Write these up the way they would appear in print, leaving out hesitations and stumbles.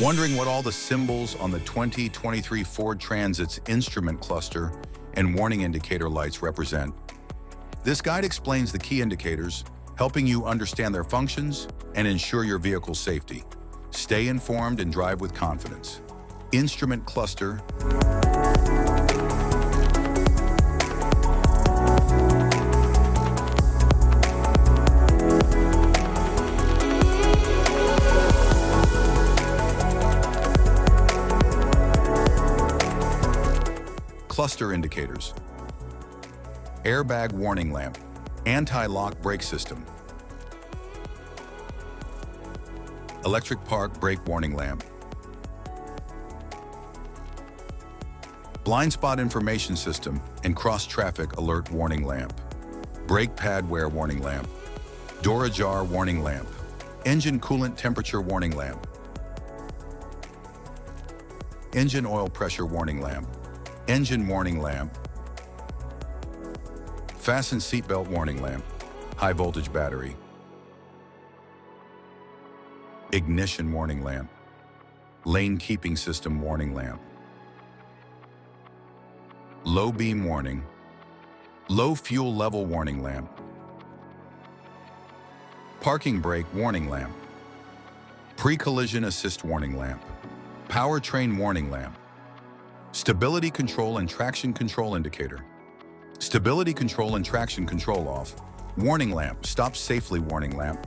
Wondering what all the symbols on the 2023 Ford Transit's instrument cluster and warning indicator lights represent? This guide explains the key indicators, helping you understand their functions and ensure your vehicle's safety. Stay informed and drive with confidence. Instrument cluster. Cluster indicators. Airbag warning lamp. Anti-lock brake system. Electric park brake warning lamp. Blind spot information system and cross-traffic alert warning lamp. Brake pad wear warning lamp. Door ajar warning lamp. Engine coolant temperature warning lamp. Engine oil pressure warning lamp. Engine warning lamp. Fasten seatbelt warning lamp. High voltage battery. Ignition warning lamp. Lane keeping system warning lamp. Low beam warning. Low fuel level warning lamp. Parking brake warning lamp. Pre-collision assist warning lamp. Powertrain warning lamp. Stability control and traction control indicator. Stability control and traction control off. Warning lamp, stop safely warning lamp.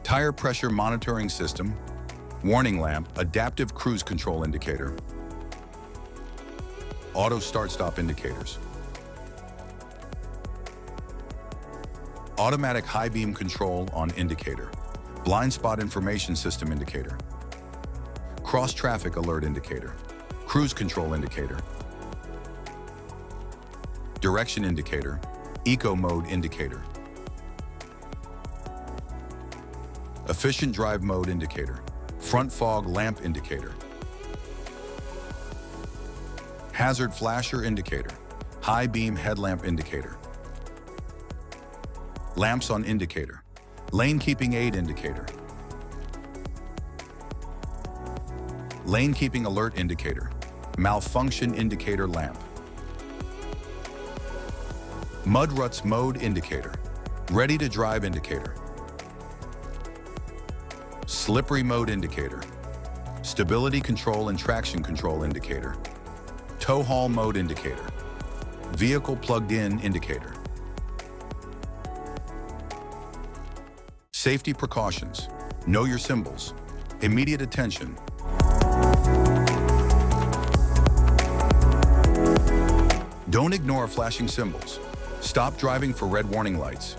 Tire pressure monitoring system. Warning lamp, adaptive cruise control indicator. Auto start-stop indicators. Automatic high beam control on indicator. Blind spot information system indicator. Cross traffic alert indicator. Cruise control indicator. Direction indicator. Eco mode indicator. Efficient drive mode indicator. Front fog lamp indicator. Hazard flasher indicator. High beam headlamp indicator. Lamps on indicator. Lane keeping aid indicator. Lane keeping alert indicator. Malfunction indicator lamp. Mud ruts mode indicator. Ready to drive indicator. Slippery mode indicator. Stability control and traction control indicator. Tow haul mode indicator. Vehicle plugged in indicator. Safety precautions. Know your symbols. Immediate attention. Don't ignore flashing symbols. Stop driving for red warning lights.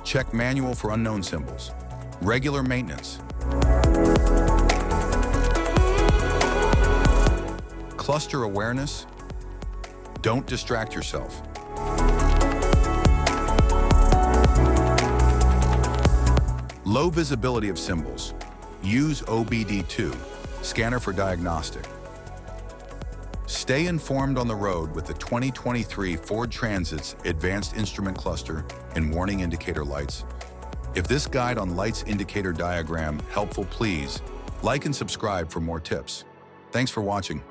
Check manual for unknown symbols. Regular maintenance. Cluster awareness. Don't distract yourself. Low visibility of symbols. Use OBD2, scanner for diagnostic. Stay informed on the road with the 2023 Ford Transit's advanced instrument cluster and warning indicator lights. If this guide on lights indicator diagram helpful, please like and subscribe for more tips. Thanks for watching.